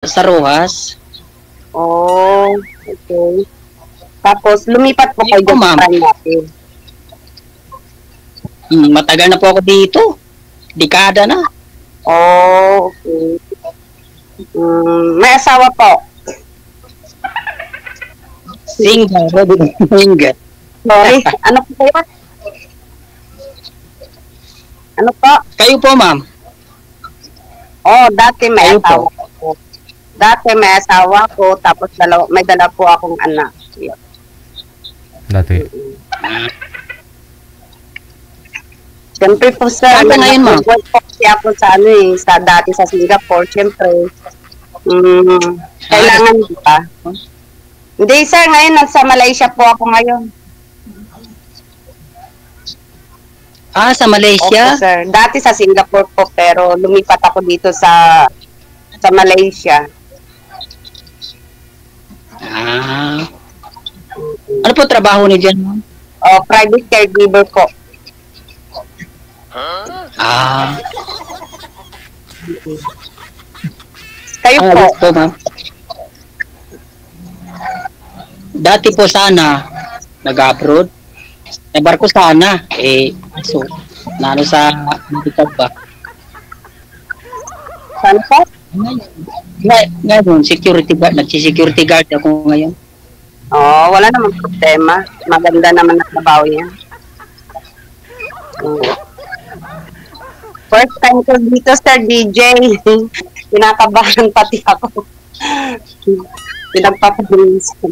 sa Rojas. Oh, okay. Tapos, lumipat po Hindi kayo po, dyan sa ma'am. Paranaque. Matagal na po ako dito. Dekada na. Oh, okay. May asawa po. Single. Single. Sorry, ano po kayo? Ano po? Kayo po, ma'am. Oh, dati may Kayo po. asawa ko. Dati may asawa ko, tapos may dala po akong anak. Yun. Dati. Siyempre po sir, Ano ngayon, ma'am? nag-work po kasi ako sa dati sa Singapore, siyempre. Kailangan ba? Hindi sir, ngayon nasa Malaysia po ako ngayon. Sa Malaysia? Opo sir, dati sa Singapore po, pero lumipat ako dito sa Malaysia. Ano po trabaho ni dyan, ma'am? Private caregiver po. Kayo po? Ayos po, ma'am. Dati po sana, nag-abroad. Barko sana. So, nano sa medical ba? Saan po? Ngayon, security guard. Nag-security guard ako ngayon. Wala namang problema. Maganda naman ang trabaho niya. First time ko dito, Sir DJ. Kinakabahan pati ako. Pinagpapabilis ko.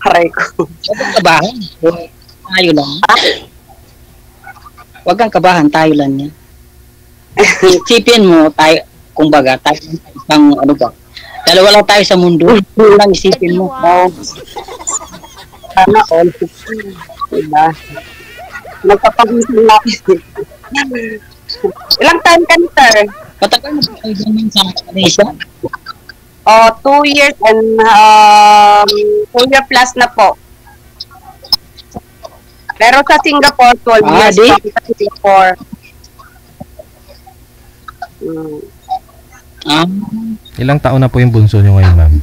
Aray ko. Huwag kang kabahan. Tayo lang. Huwag kang kabahan. Tayo lang yan. Isipin mo, tayo, kumbaga, tayo isang, ano ba, dalawa lang tayo sa mundo. Yun lang isipin mo. Sana all. Diba? Nagpapagising natin. Ilang taon ka na, sir? Matagal na po kayo ganyan sa Malaysia? 2 years and 2 year plus na po. Pero sa Singapore, 12 years di? pa sa Singapore. Ilang taon na po yung bunso nyo ngayon, ma'am?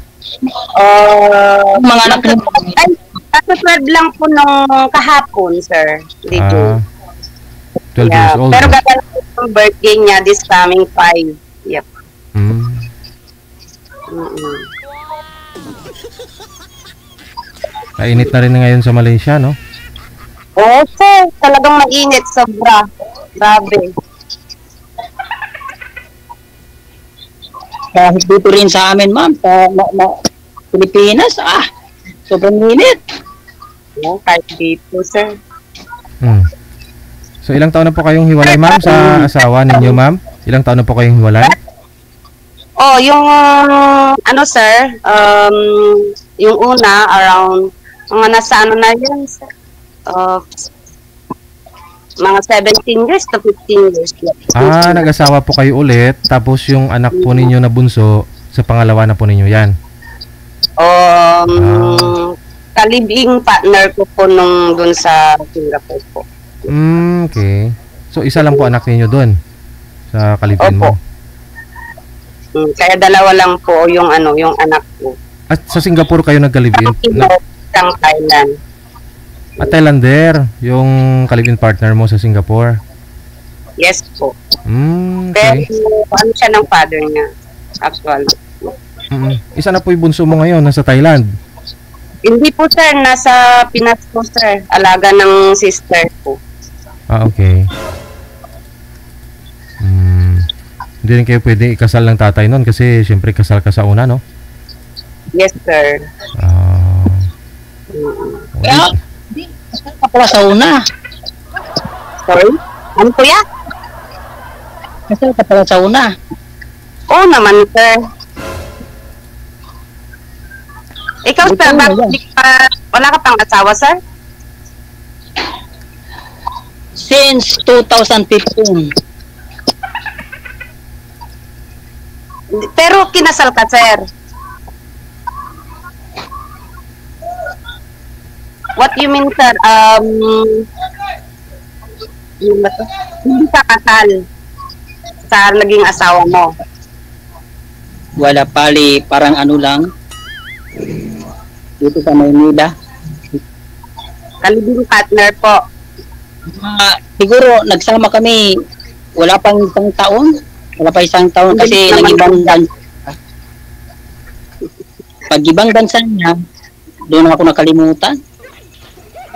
Mga anak na Ay, kaso 12 lang po nung kahapon, sir. Dito. 12 years old. Pero gaganap yung birthday niya this coming 5. Yep. Kainit na rin ngayon sa Malaysia, no? Oo, sir. Talagang mainit. Sobra. Grabe. kahit dito rin sa amin, ma'am, sa Pilipinas, sobrang init. Oo, kahit dito, sir. So, ilang taon na po kayong hiwalay, ma'am, sa asawa ninyo, ma'am? Ilang taon na po kayong hiwalay? Yung, sir, yung una, around, mga nasa na yun, sir? Mga 17 years to 15 years. Nag-asawa po kayo ulit, tapos yung anak po ninyo na bunso, sa pangalawa na po ninyo yan? Kalibing partner ko po nung dun sa Singapore po. Okay. So, isa lang po anak ninyo dun, sa kalibin mo? Kaya dalawa lang po yung anak ko. At sa Singapore kayo nagkalibin? Sa Thailand. Thailander, yung kalibin partner mo sa Singapore? Yes po. Okay. Pero siya ng father niya, actually. Isa na po yung bunso mo ngayon, nasa Thailand? Hindi po, sir. Nasa Pinas po, sir. Alaga ng sister po. Okay. Hindi rin kayo pwede ikasal ng tatay nun kasi siyempre kasal ka sa una, no? Yes, sir. Hindi, kasal ka pala sa una. Sorry? Ano po yan? Kasal ka pala sa una. Oo naman, sir. Ikaw, sir, wala ka pang asawa, sir? Since 2015. Pero kinasal ka, sir. What you mean, sir? Hindi ka kasal sa naging asawa mo. Wala pali, parang ano lang. Dito sa Maynila. Kalibing partner po. Siguro nagsama kami, wala pang isang taon. Wala pa isang taon kasi Hindi naman nag-ibang bansa. Pag ibang bansa niya, doon ako nakalimutan.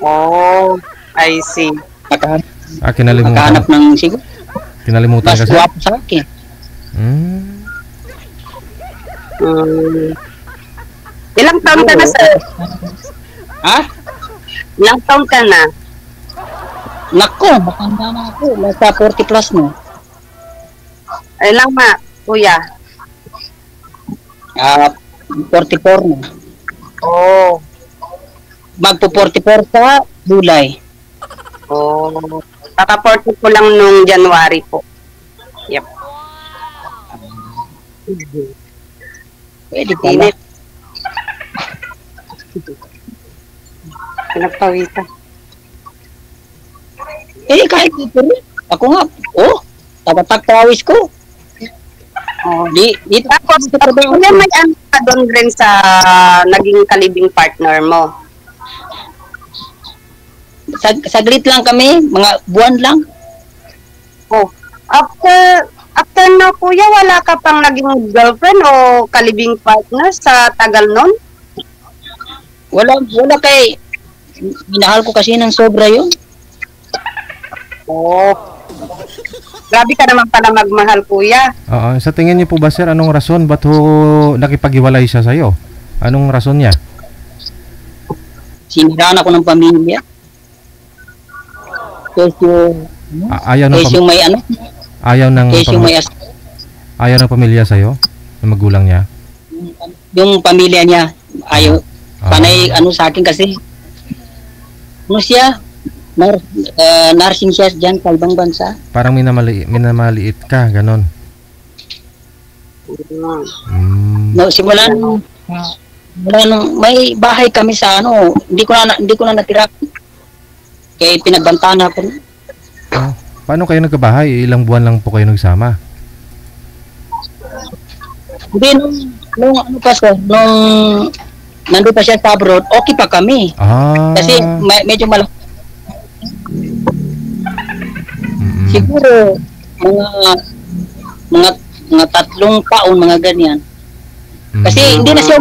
Oh, I see. Nakahanap Kinalimutan. ng siguro. Kinalimutan Mas kasi. guwapo sa akin. Hmm. Ilang taon ka na, sir? Ha? Ilang taon ka na? Nako, matanda na ako. Nasa 40 plus mo. Ilang kuya? 44 na. Oh. Magpo 44 sa July. Oh. Kaka-40 ko lang nung January po. Yep. Pwede pala. Init. Pinagpawitan. Kahit dito rin. Ako nga, tagatagpawis ko. Oh. Dito Tapos, kuya, may ano ka doon rin sa naging kalibing partner mo? Saglit lang kami, mga buwan lang. Oh. After na kuya, wala ka pang naging girlfriend o kalibing partner sa tagal nun? Wala kay, minahal ko kasi ng sobra yun. Oh. Grabe ka naman pala magmahal, kuya. Oo, sa tingin niyo po ba, sir, anong rason ba't ho nakipaghiwalay siya sa'yo? Anong rason niya? Siniraan ako ng pamilya. Ayaw ng Yung may ano, ayaw ng yung may ayaw ng pamilya sa'yo? Ng magulang niya? yung pamilya niya ayaw. Panay ano sa akin kasi ano siya, nursing siya dyan sa ibang bansa. Parang minamaliit ka, ganon. No, simula nung may bahay kami sa ano, hindi ko na natira. Kaya pinagbantaan ako. Paano kayo nagkabahay? Ilang buwan lang po kayo nagsama? Hindi, nung ano pa sir, nung nandun pa siya sa abroad, okay pa kami. Kasi medyo malaki. Siguro mga 3 taon, mga ganyan. Kasi hindi na siya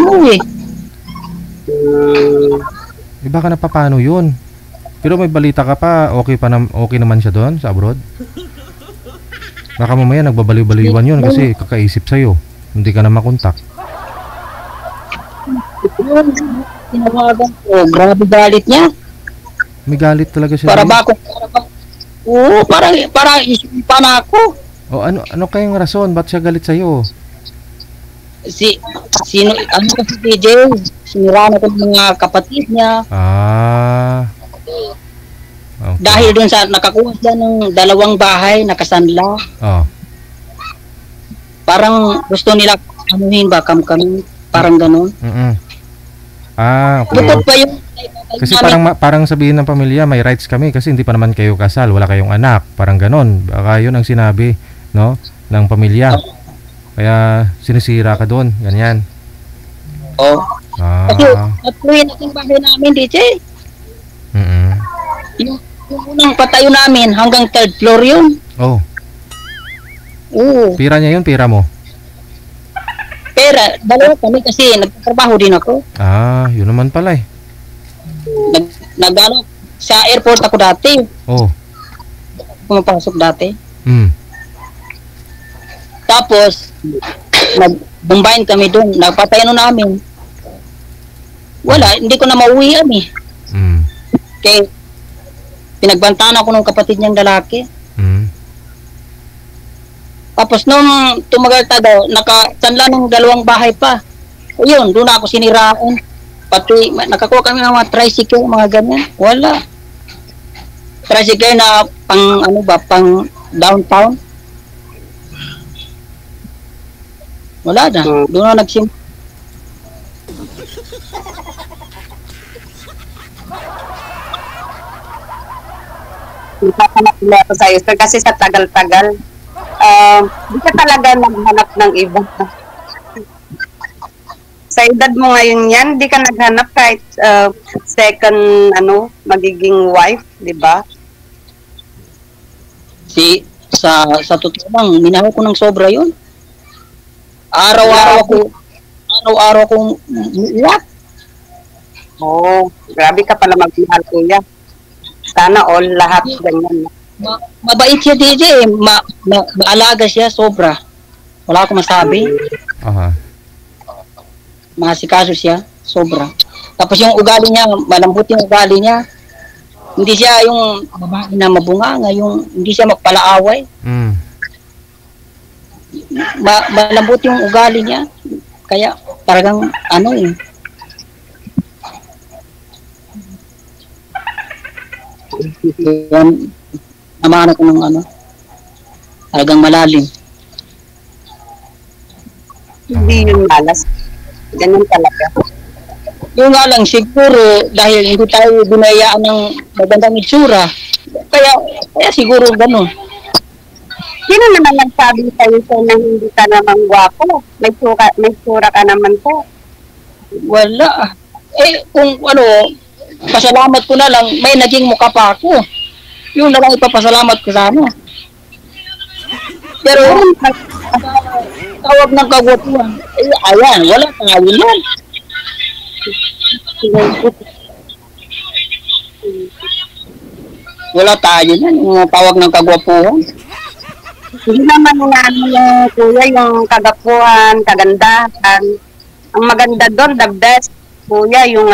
umuwi. Baka na paano yun? Pero may balita ka pa, okay naman siya doon sa abroad? Baka mamaya nagbabaliw-baliwan yun kasi kakaisip sa'yo. Hindi ka na makontak. Tinawagan ko, grabe galit niya. May galit talaga siya. Para isipan na ako. Ano kayang rason? Ba't siya galit sa'yo? Si DJ, siniraan ako ng mga kapatid niya. Okay. Dahil dun sa nakakuha siya ng 2 bahay, nakasanla. Parang gusto nila anuhin ba kami, parang ganun. Okay. Bukod pa yung kasi parang sabihin ng pamilya, may rights kami kasi hindi pa naman kayo kasal, wala kayong anak, parang ganon. Baka yun ang sinabi, no, ng pamilya. Kaya sinisira ka doon, ganyan. Kasi natuloy natin bahay namin, DJ. Yung unang patayo namin hanggang 3rd floor yun. Pira niya yun, pira mo? Pera, 2 kami kasi nagtatrabaho din ako. Yun naman pala eh. Sa airport ako dati. Pumapasok dati. Tapos nagbumbayin kami doon, nagpatayo namin. Wala, hindi ko na mauwian eh. Kaya pinagbantaan ako ng kapatid niyang lalaki. Tapos nung tumagal-tagal, nakasanla ng 2 bahay pa. Ayun, doon ako siniraan. Pati nakakuha kami ng mga tricycle, mga ganyan. Wala. Tricycle na pang downtown. Wala na. Doon na nagsimula. Nagpapanapila ako sa'yo, sir, kasi sa tagal-tagal, Di ka talaga naghanap ng iba. Sa edad mo ngayon yan, di ka naghanap kahit second, magiging wife, di ba? Sa totoo lang, minahal ko ng sobra yun. Araw-araw akong iyak. Oo, grabe ka pala magmahal, kuya. Sana all, lahat ganyan. Mabait siya, DJ. Maalaga siya, sobra. Wala akong masabi. Aha. Masikaso siya, sobra. Tapos yung ugali niya, malambot yung ugali niya. Hindi siya yung babae na mabunganga, hindi siya magpalaaway. Mm. Malambot yung ugali niya. Kaya talagang yan, naman ako ng talagang malalim. Hindi yun malas. Ganun talaga. Yung nga lang, siguro, dahil hindi tayo binayaan ng magandang itsura, kaya siguro ganun. Sino naman nagsabi sa'yo na hindi ka naman gwapo? May tsura ka naman po. Wala. Kung pasalamat ko na lang, may naging mukha pa ako. Yun na lang ipapasalamat ko sana. Pero, tawag ng kagwapuan, ayan, wala tayo yan. Wala tayo yan, yung tawag ng kagwapuan. Hindi naman yung kuya, yung kagapuhan, kagandahan. Ang maganda doon, the best, kuya, yung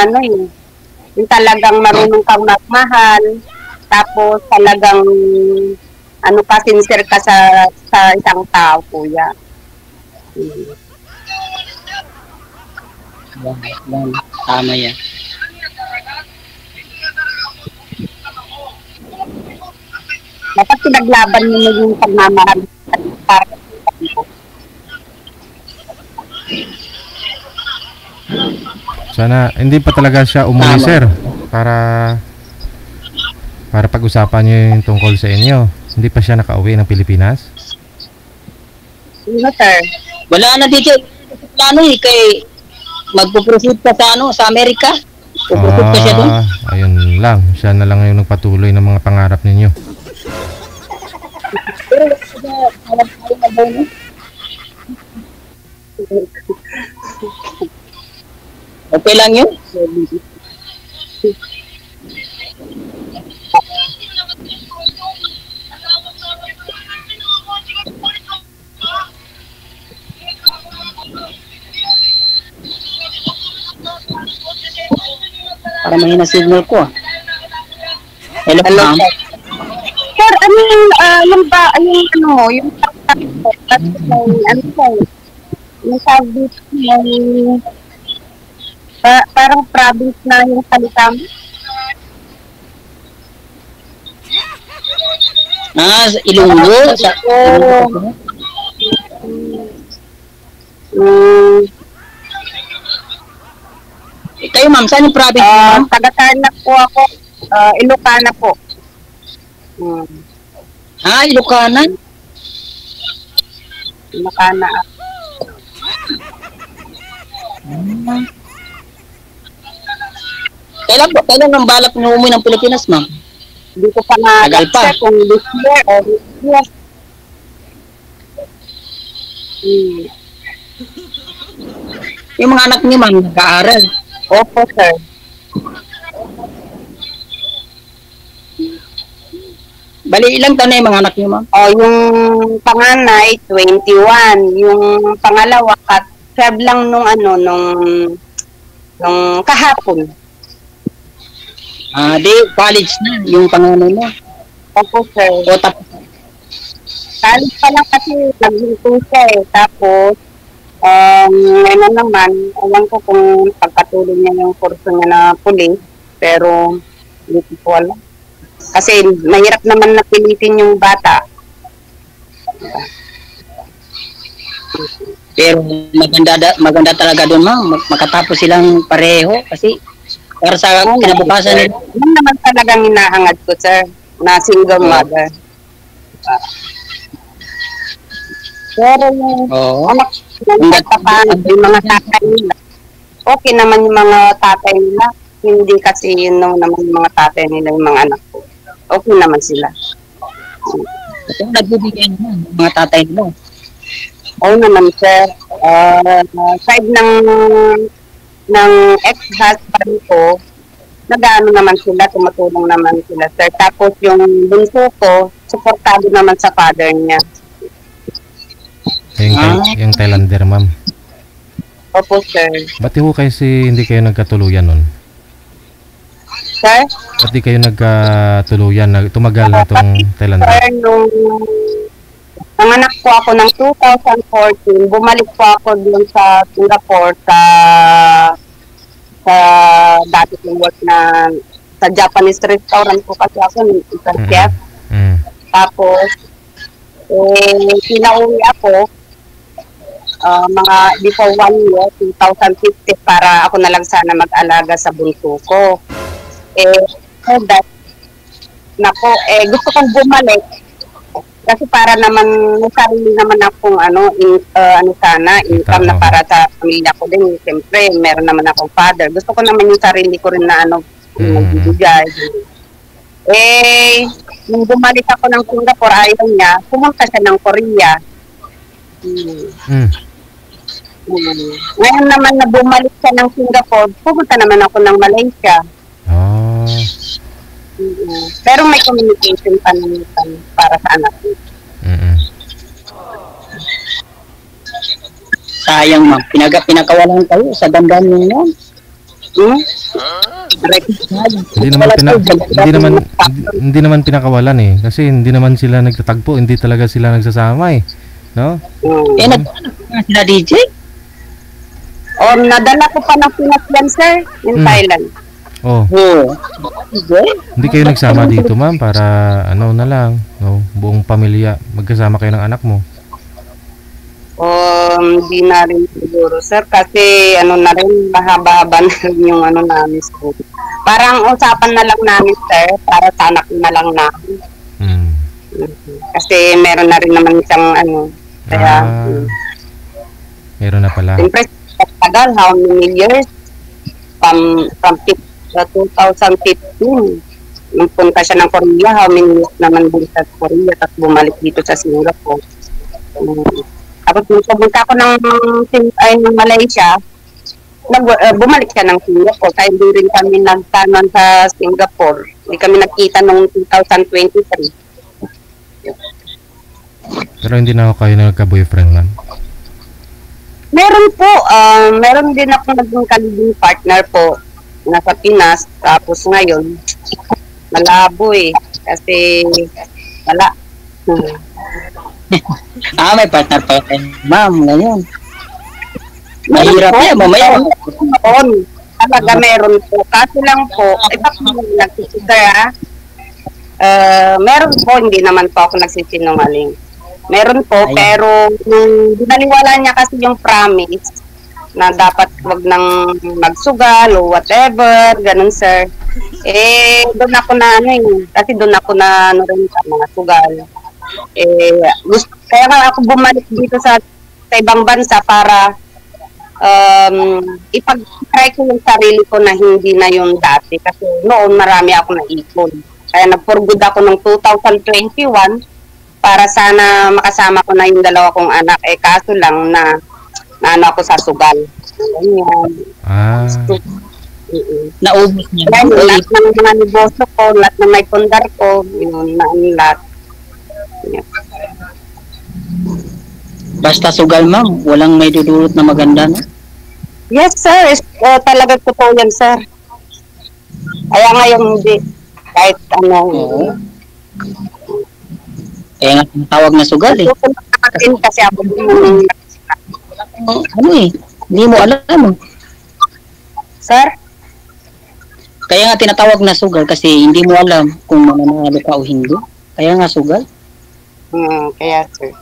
yung talagang marunong kang magmahal, tapos talagang sincere ka sa isang tao, kuya. Yan, tama yan. Dapat pinaglaban mo na yung pagmamahal para Sana hindi pa talaga siya umuwi, Tama. sir, para pag-usapan niyo yung tungkol sa inyo. Hindi pa siya nakauwi ng Pilipinas? sir. Wala na DJ. Plano kay magpo-proceed ka sa Amerika. Puproceed ka siya doon. Ayun lang. Siya na lang yung nagpatuloy ng mga pangarap ninyo. Okay lang yun. Para mahina signal ko. Hello, ma'am. Sir, yung sabi parang province na yung salita mo. Sa Ilonggo. Kayo, ma'am, saan yung province, ma'am? Taga-Tarlac po ako. Ilocana po. Ilocana? Ilocana. Kailan ang balak na umuwi ng Pilipinas, ma'am? Hindi ko pa Tagal pa. kung this year or this year. Yung mga anak niyo, ma'am, nag-aaral. Opo, sir. Bali, ilang taon na yung mga anak niyo, ma'am? Yung panganay, 21. Yung pangalawa, 12 lang nung kahapon. Di, college na yung panganay mo. Opo, sir. O, tapos, College pa lang kasi naghinto siya eh. Tapos, ngayon naman, alam ko kung pagpatuloy niya yung kurso niya na pulis, pero hindi ko alam. Kasi mahirap naman napilitin yung bata. pero maganda talaga doon, ma'am. Makatapos silang pareho kasi para sa kinabukasan nila. Yun naman talagang hinahangad ko, sir, na single mother. Pero yung Oo. anak nila, paano, yung mga tatay nila, okay naman yung mga tatay nila. Hindi kasi yun naman yung mga tatay nila, yung mga anak ko. Okay naman sila. Ito, nagbibigay naman ng mga tatay mo. Oo naman, sir. Side ng ex-husband ko, nag-ano naman sila, tumutulong naman sila, sir. Tapos yung bunso ko, supportado naman sa father niya. Yung Thailander, ma'am. Opo, sir. Ba't ho kasi hindi kayo nagkatuluyan nun? Sir? Ba't di kayo nagkatuluyan? Tumagal na itong Thailander? Sir, nung nanganak po ako ng 2014, bumalik po ako doon sa Singapore sa dati kong work na sa Japanese restaurant po kasi ako, isang chef. Tapos, pinauwi ako mga before 1 year, 2015, para ako na lang sana mag-alaga sa bunso ko. So that, gusto kong bumalik kasi para naman may sarili naman akong income na para sa pamilya ko din. Siyempre, meron naman akong father. Gusto ko naman yung sarili ko rin na magbibigay. Nung bumalik ako ng Singapore, ayaw niya, pumunta siya ng Korea. Ngayon naman na bumalik siya ng Singapore, pumunta naman ako ng Malaysia. Pero may communication pa naman para sa anak ko. Sayang, ma'am. Pinakawalan kayo sa damdamin ninyo. Hindi naman pinakawalan eh. Kasi hindi naman sila nagtatagpo, hindi talaga sila nagsasama eh. No? Nagtatagpo sila, DJ? Nadala ko pa ng Pinas sir, in Thailand. Hindi kayo nagsama dito, ma'am, para na lang, buong pamilya, magkasama kayo ng anak mo. Hindi na rin siguro, sir, kasi na rin, mahaba-haba na rin yung namin school. Parang usapan na lang namin, sir, para sa anak na lang namin. Kasi meron na rin naman isang kaya... meron na pala. Siyempre, tagal, how many years? From 2015, nung punta siya ng Korea, how many years naman din sa Korea, tapos bumalik dito sa Singapore. Tapos nung pumunta ako ng Malaysia, bumalik siya ng Singapore, kaya hindi rin kami nagtanan sa Singapore. Hindi kami nagkita noong 2023. Pero hindi na kayo nagka-boyfriend, ma'am? Meron po, meron din ako naging kalibing partner po nasa Pinas, tapos ngayon malabo kasi wala. May partner pa rin, ma'am, ngayon. Mahirap yan, mamaya. Talaga meron po, kasi lang po nagsisigara. Meron po, hindi naman po ako nagsisinungaling. Meron po, pero dinaliwala niya kasi yung promise na dapat wag nang magsugal o whatever, ganun, sir. Doon ako na kasi doon ako na rin sa mga sugal. Kaya ako bumalik dito sa ibang bansa para ipag-try ko yung sarili ko na hindi na yung dati. Kasi noon marami ako naipon. Kaya nag-for good ako ng 2021 para sana makasama ko na yung dalawa kong anak. Kaso lang na ako sa sugal. Naubos niya. Lahat ng mga negosyo ko, lahat ng may pundar ko, lahat. Basta sugal, ma'am, walang may dudulot na maganda, no? Yes, sir. Talaga totoo yan, sir. Kaya ngayon hindi. Kahit Kaya nga tawag na sugal Kasi ako hindi mo alam. Sir? Kaya nga tinatawag na sugal kasi hindi mo alam kung mananalo ka o hindi. Kaya nga sugal. Kaya sir.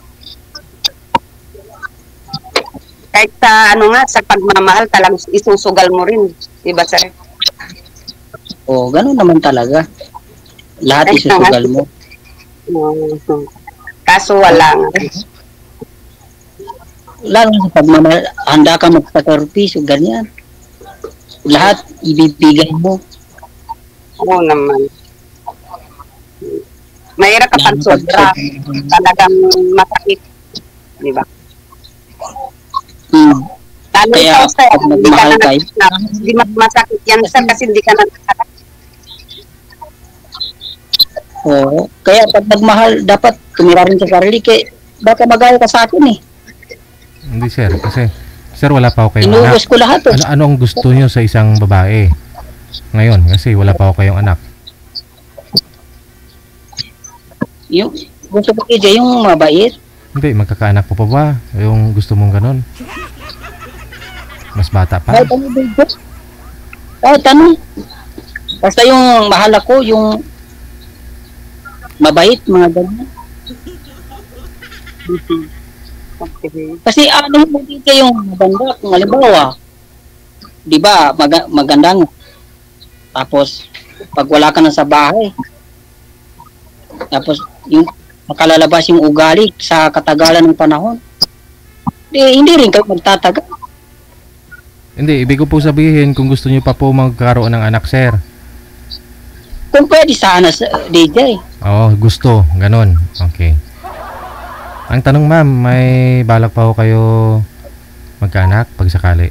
Kahit sa pagmamahal talagang isusugal mo rin. Diba, sir? Ganun naman talaga. Lahat isusugal mo. Kaso wala nga. lalo na sa pagmamahal, handa ka magsakarpisyo, ganyan. Lahat ibibigay mo. Oo naman. Mahirap kapag sobra. Talagang masakit. Di ba? Hmm. Lalo Kaya, ikaw, sir, pag hindi ka nagmahal na kayo, hindi masakit yan, sir, kasi hindi ka na nasakit. oo. Kaya pag nagmahal, dapat tumira rin sa sarili. Kaya baka magaya ka sa akin eh. Hindi sir, kasi sir wala pa ako kayong anak. Inuubos ko lahat eh. Ano ang gusto niyo sa isang babae? Ngayon, kasi wala pa ako kayong anak. Yung gusto ko DJ, yung mabait. Hindi, magkakaanak po pa ba? Yung gusto mong ganun? Mas bata pa? Kahit ano DJ. Kahit ano. Basta yung mahal ako, yung mabait, mga ganyan. Okay. Kasi ano mo DJ yung maganda. Kung halimbawa, di ba, magandang. Tapos, pag wala ka na sa bahay, tapos yung makalalabas yung ugali sa katagalan ng panahon, hindi rin kayo magtatagal. Hindi, ibig ko po sabihin kung gusto niyo pa po magkaroon ng anak, sir. Kung pwede sana sa DJ. Oo, gusto. Ganon. Okay. Ang tanong ma'am, may balak pa ho kayo magkaanak pag sakali?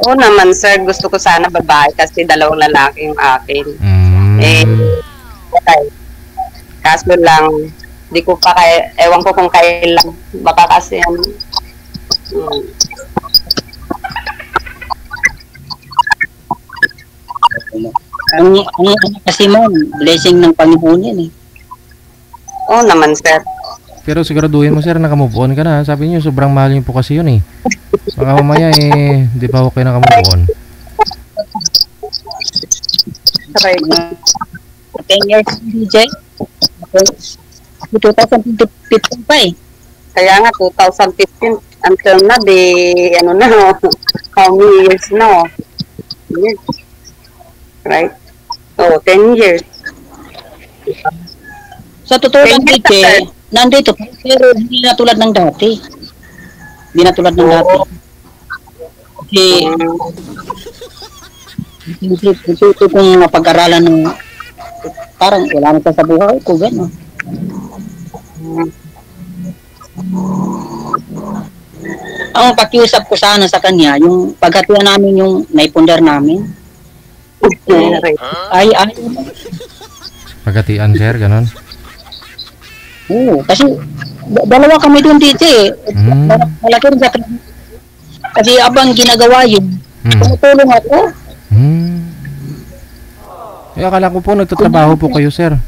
Oo naman, sir. Gusto ko sana babae kasi dalawang lalaki yung akin. Eh, okay. Kaso lang, di ko pa ewan ko kung kailan. Baka kasi Ang kasi ma'am, blessing ng Panginoon yan eh. oo naman, sir. Pero siguraduhin mo sir, nakamove on ka na. Sabi niyo sobrang mahal niyo po kasi yun eh. Baka mamaya di pa ako kayo nakamove on. Try. 10 years DJ. 2015 pa eh. Kaya nga, 2015, until na, ano na, how many years na, Yes. Right? So, 10 years. Sa totoo lang 10 years DJ, after. nandito pero hindi na tulad ng dati. Hindi na tulad ng dati. Kasi ito kung mapag-aralan ng parang wala na sa buhay ko, gano'n. Ang pakiusap ko sana sa kanya, yung paghatian namin yung naipundar namin, Right. ay, Pagkatian sir, ganon. oo, kasi dalawa kami doon DJ. Malaki rin sa kasi abang ginagawa yun, tumutulong ako. Akala ko po nagtatrabaho po kayo sir.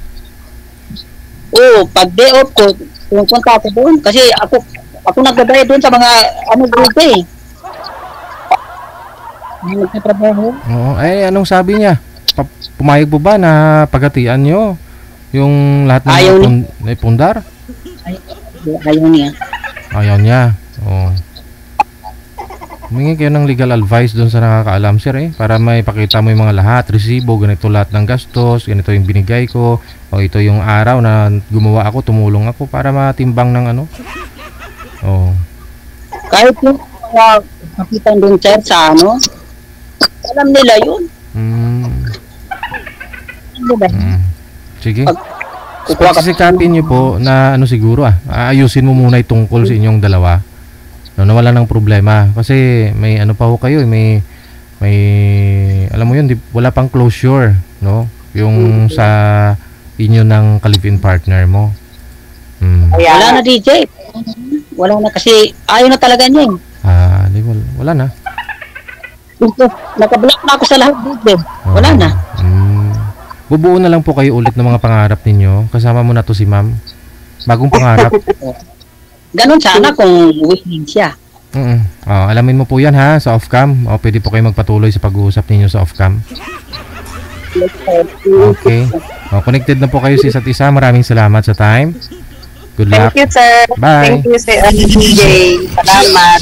Oo, pag day off ko, pumunta ako doon. Kasi ako nagdadaya doon sa mga group eh. Nagtatrabaho. Oo, anong sabi niya? Pumayag po ba na pagkatian nyo yung lahat ng Ayaw naipundar? Ayaw niya. Ayaw niya. Oo. Humingi kayo ng legal advice doon sa nakakaalam sir para may pakita mo yung mga lahat, resibo, ganito lahat ng gastos, ganito yung binigay ko, o ito yung araw na gumawa ako, tumulong ako para matimbang ng ano. Oo. Kahit yung kapitan doon sir sa alam nila yun. Diba? Sige. Kukuha ka Sikapin niyo po na siguro aayusin mo muna yung tungkol sa inyong dalawa. No, nawala ng problema kasi may pa ho kayo, may alam mo yun, wala pang closure, no? Yung sa inyo ng ka-live-in partner mo. Wala na DJ. Wala na kasi ayaw na talaga niya eh. Wala na. Nakablock na ako sa lahat DJ. Wala na. Bubuo na lang po kayo ulit ng mga pangarap ninyo. Kasama mo na to si ma'am. Bagong pangarap. Ganon sana kung willing siya. Alamin mo po yan ha, sa off-cam. Pwede po kayo magpatuloy sa pag-uusap ninyo sa off-cam. Okay. Connected na po kayo sa isa't isa. Maraming salamat sa time. Good luck. Thank you, sir. Bye. Thank you, sir. DJ. Salamat.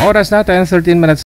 Oras natin, 13 minutes